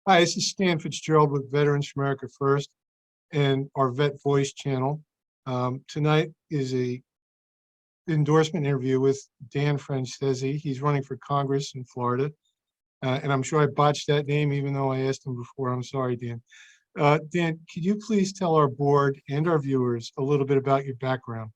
Hi, this is Stan Fitzgerald with Veterans for America First and our Vet Voice channel. Tonight is a endorsement interview with Dan Franzese. He's running for Congress in Florida. And I'm sure I botched that name, even though I asked him before. I'm sorry, Dan. Dan, could you please tell our board and our viewers a little bit about your background?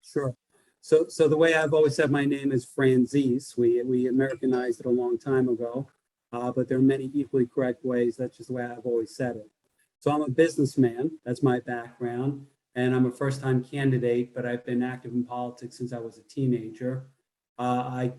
Sure. So the way I've always said my name is Franzese. We Americanized it a long time ago, but there are many equally correct ways. That's just the way I've always said it. So I'm a businessman. That's my background. And I'm a first-time candidate, but I've been active in politics since I was a teenager. I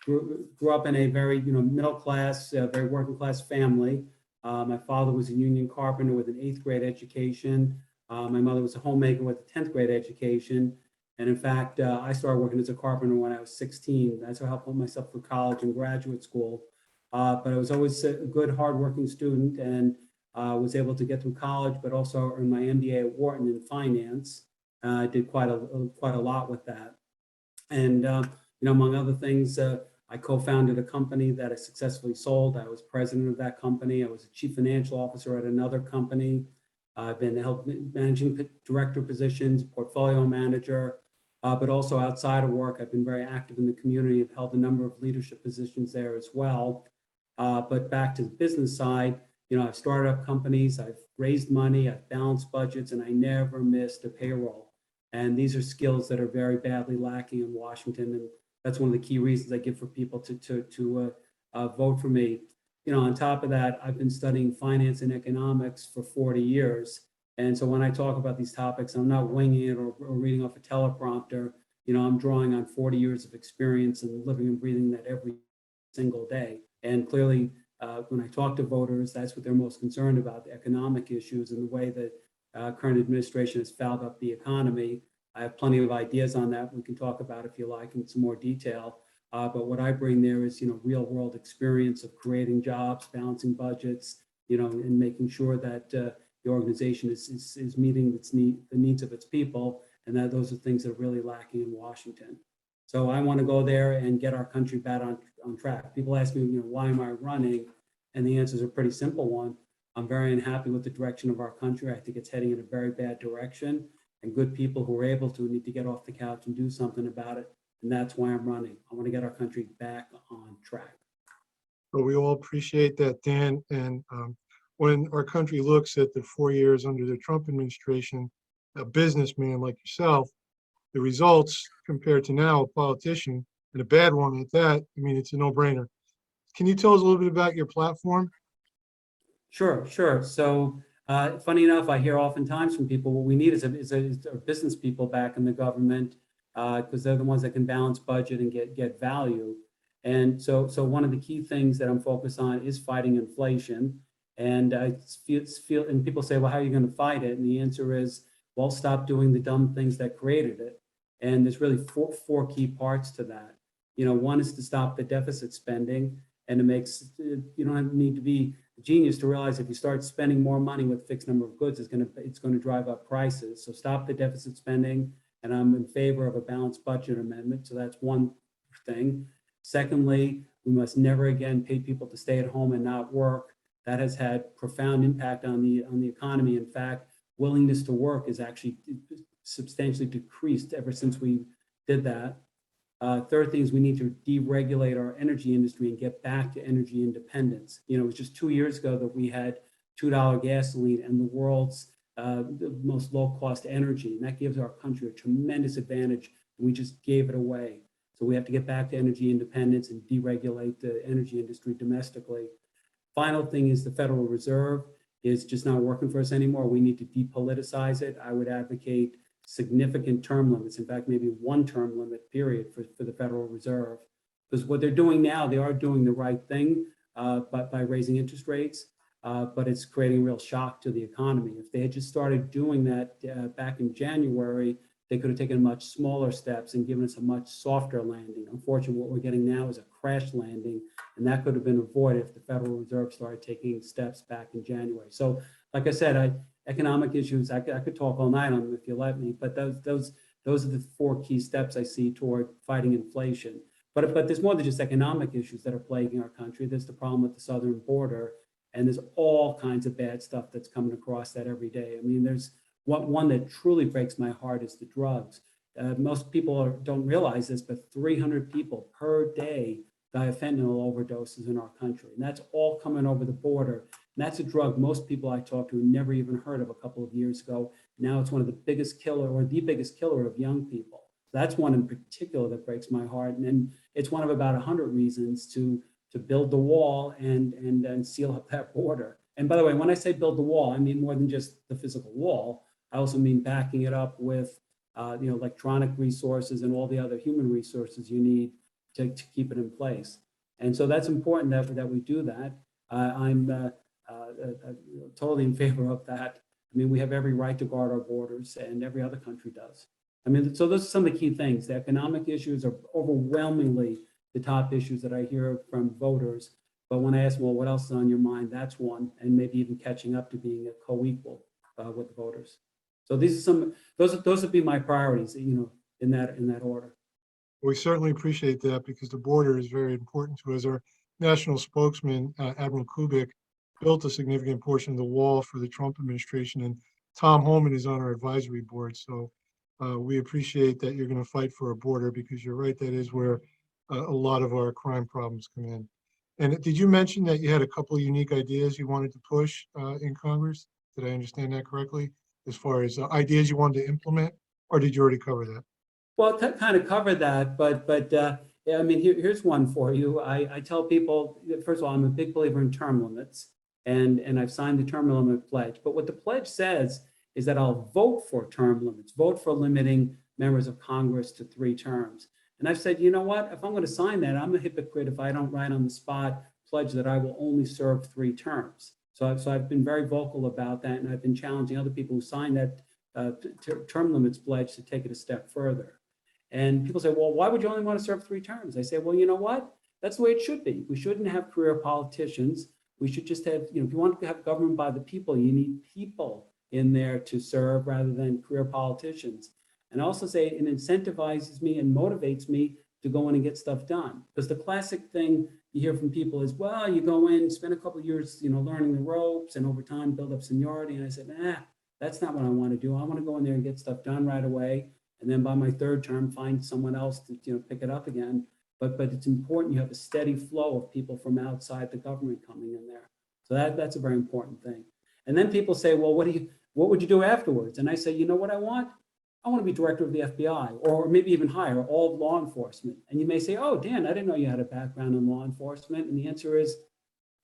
grew up in a very middle class, very working class family. My father was a union carpenter with an 8th grade education. My mother was a homemaker with a 10th grade education. And in fact, I started working as a carpenter when I was 16. That's how I helped myself through college and graduate school. But I was always a good, hardworking student and was able to get through college, but also earned my MBA at Wharton in finance. I did quite a lot with that. And among other things, I co-founded a company that I successfully sold. I was president of that company. I was a chief financial officer at another company. I've been held managing director positions, portfolio manager, but also outside of work, I've been very active in the community. I've held a number of leadership positions there as well. But back to the business side, I've started up companies, I've raised money, I've balanced budgets, and I never missed a payroll. And these are skills that are very badly lacking in Washington. And that's one of the key reasons I give for people to vote for me. On top of that, I've been studying finance and economics for 40 years. And so when I talk about these topics, I'm not winging it or reading off a teleprompter. I'm drawing on 40 years of experience and living and breathing that every single day. And clearly, when I talk to voters, that's what they're most concerned about, the economic issues and the way that current administration has fouled up the economy. I have plenty of ideas on that we can talk about if you like in some more detail. But what I bring there is, real world experience of creating jobs, balancing budgets, and making sure that the organization is meeting the needs of its people, and that those are things that are really lacking in Washington. So I want to go there and get our country back on track. People ask me, why am I running? And the answer is a pretty simple one. I'm very unhappy with the direction of our country. I think it's heading in a very bad direction, and good people who are able to need to get off the couch and do something about it. And that's why I'm running. I want to get our country back on track. Well, we all appreciate that, Dan. And when our country looks at the 4 years under the Trump administration, a businessman like yourself, the results compared to now, a politician, and a bad one at that, I mean, it's a no-brainer. Can you tell us a little bit about your platform? Sure. So funny enough, I hear oftentimes from people, what we need is business people back in the government, because they're the ones that can balance budget and get value. And so one of the key things that I'm focused on is fighting inflation. And I feel, and people say, well, how are you going to fight it? And the answer is, well, stop doing the dumb things that created it. And there's really four key parts to that. One is to stop the deficit spending, and it makes, you don't need to be a genius to realize if you start spending more money with a fixed number of goods, it's going to drive up prices. So stop the deficit spending, and I'm in favor of a balanced budget amendment. So that's one thing. Secondly, we must never again pay people to stay at home and not work. That has had profound impact on the economy. In fact, willingness to work is actually substantially decreased ever since we did that. Third thing is we need to deregulate our energy industry and get back to energy independence. It was just 2 years ago that we had $2 gasoline and the world's the most low-cost energy, and that gives our country a tremendous advantage, and we just gave it away. So we have to get back to energy independence and deregulate the energy industry domestically. Final thing is the Federal Reserve is just not working for us anymore. We need to depoliticize it. I would advocate significant term limits. In fact, maybe one term limit period for the Federal Reserve. Because what they're doing now, they are doing the right thing by raising interest rates, but it's creating real shock to the economy. If they had just started doing that back in January, they could have taken much smaller steps and given us a much softer landing. Unfortunately, what we're getting now is a crash landing, and that could have been avoided if the Federal Reserve started taking steps back in January. So, like I said, economic issues, I could talk all night on them if you let me, but those are the four key steps I see toward fighting inflation. But there's more than just economic issues that are plaguing our country. There's the problem with the southern border. And there's all kinds of bad stuff that's coming across that every day. I mean, there's one that truly breaks my heart is the drugs. Most people don't realize this, but 300 people per day die of fentanyl overdoses in our country. And that's all coming over the border. And that's a drug most people I talk to never even heard of a couple of years ago. Now it's one of the biggest killer or the biggest killer of young people. That's one in particular that breaks my heart. And it's one of about 100 reasons to build the wall and seal up that border. And by the way, when I say build the wall, I mean more than just the physical wall. I also mean backing it up with electronic resources and all the other human resources you need to keep it in place. And so that's important that we do that. I'm totally in favor of that. I mean, we have every right to guard our borders, and every other country does. I mean, so those are some of the key things. The economic issues are overwhelmingly the top issues that I hear from voters. But when I ask, well, what else is on your mind? That's one, and maybe even catching up to being a co-equal with the voters. So these are some, those would be my priorities, in that order. We certainly appreciate that because the border is very important to us. Our national spokesman, Admiral Kubik, built a significant portion of the wall for the Trump administration, and Tom Homan is on our advisory board. So we appreciate that you're going to fight for a border because you're right, that is where a lot of our crime problems come in. And did you mention that you had a couple of unique ideas you wanted to push in Congress? Did I understand that correctly? As far as ideas you wanted to implement, or did you already cover that? Well, kind of covered that, but yeah, I mean, here's one for you. I tell people, first of all, I'm a big believer in term limits, and I've signed the term limit pledge. But what the pledge says is that I'll vote for term limits, vote for limiting members of Congress to 3 terms. And I've said, you know what? If I'm going to sign that, I'm a hypocrite if I don't write on the spot pledge that I will only serve 3 terms. So I've been very vocal about that, and I've been challenging other people who signed that term limits pledge to take it a step further. And people say, well, why would you only want to serve 3 terms? I say, well, you know what? That's the way it should be. We shouldn't have career politicians. We should just have, if you want to have government by the people, you need people in there to serve rather than career politicians. And I also say it incentivizes me and motivates me to go in and get stuff done. Because the classic thing you hear from people is, well, you go in, spend a couple of years, learning the ropes, and over time build up seniority. And I said, that's not what I want to do. I want to go in there and get stuff done right away. And then by my 3rd term, find someone else to pick it up again. But it's important you have a steady flow of people from outside the government coming in there. So that's a very important thing. And then people say, well, what would you do afterwards? And I say, you know what I want? I want to be director of the FBI, or maybe even higher, all of law enforcement. And you may say, oh, Dan, I didn't know you had a background in law enforcement. And the answer is,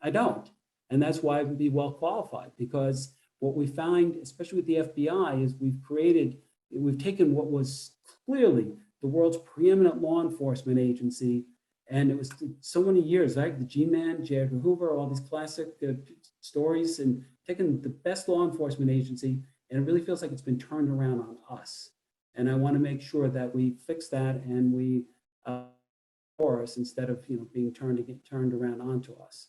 I don't. And that's why I would be well qualified, because what we find, especially with the FBI, is we've taken what was clearly the world's preeminent law enforcement agency, and it was so many years, right? The G-Man, J. Edgar Hoover, all these classic stories, and taken the best law enforcement agency, and it really feels like it's been turned around on us. And I want to make sure that we fix that and we for us instead of being turned around onto us.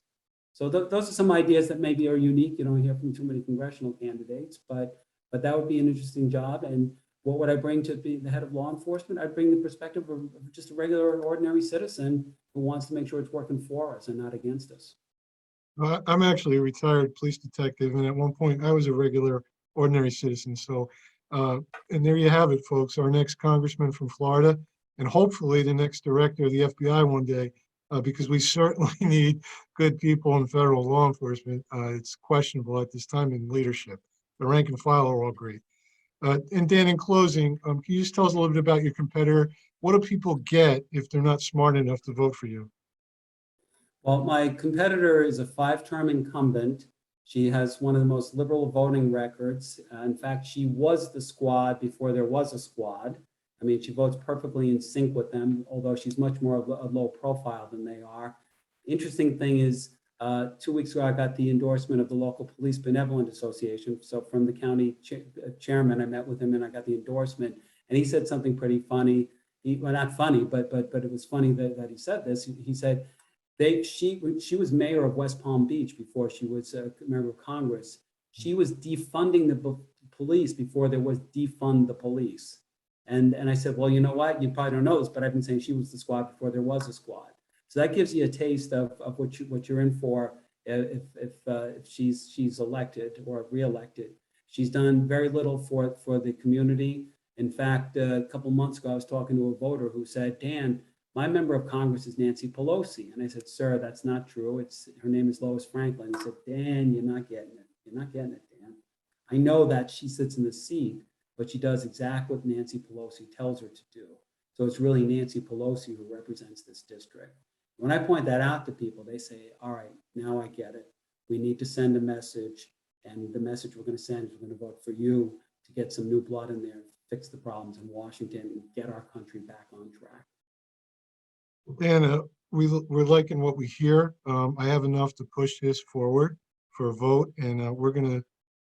So those are some ideas that maybe are unique. You don't hear from too many congressional candidates, but that would be an interesting job. And what would I bring to be the head of law enforcement? I'd bring the perspective of just a regular, ordinary citizen who wants to make sure it's working for us and not against us. I'm actually a retired police detective, and at one point I was a regular, ordinary citizen. So, and there you have it, folks. Our next congressman from Florida, and hopefully the next director of the FBI one day, because we certainly need good people in federal law enforcement. It's questionable at this time in leadership. The rank and file are all great. And Dan, in closing, can you just tell us a little bit about your competitor? What do people get if they're not smart enough to vote for you? Well, my competitor is a 5-term incumbent. She has one of the most liberal voting records. In fact, she was the squad before there was a squad. I mean, she votes perfectly in sync with them, although she's much more a low profile than they are. Interesting thing is, 2 weeks ago, I got the endorsement of the local police benevolent association. So from the county chairman, I met with him and I got the endorsement. And he said something pretty funny. Well, not funny, but it was funny that he said this. He said, she was mayor of West Palm Beach before she was a member of Congress. She was defunding the police before there was defund the police. And I said, well, you know what? You probably don't know this, but I've been saying she was the squad before there was a squad. So that gives you a taste of what you're in for if she's elected or reelected. She's done very little for the community. In fact, a couple months ago, I was talking to a voter who said, Dan, my member of Congress is Nancy Pelosi. And I said, sir, that's not true. Her name is Lois Franklin. He said, Dan, you're not getting it. You're not getting it, Dan. I know that she sits in the seat, but she does exactly what Nancy Pelosi tells her to do. So it's really Nancy Pelosi who represents this district. When I point that out to people, they say, all right, now I get it. We need to send a message. And the message we're going to send is we're going to vote for you to get some new blood in there, fix the problems in Washington, and get our country back on track. Dan, we're liking what we hear. I have enough to push this forward for a vote, and we're going to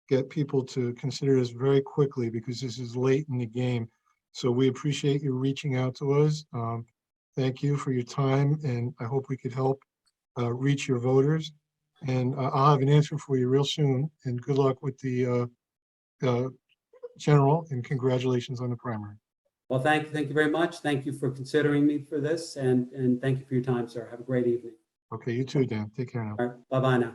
get people to consider this very quickly because this is late in the game. So we appreciate you reaching out to us. Thank you for your time, and I hope we could help reach your voters. And I'll have an answer for you real soon. And good luck with the general, and congratulations on the primary. Well, thank you very much. Thank you for considering me for this, and thank you for your time, sir. Have a great evening. Okay, you too, Dan. Take care now. All right, bye-bye now.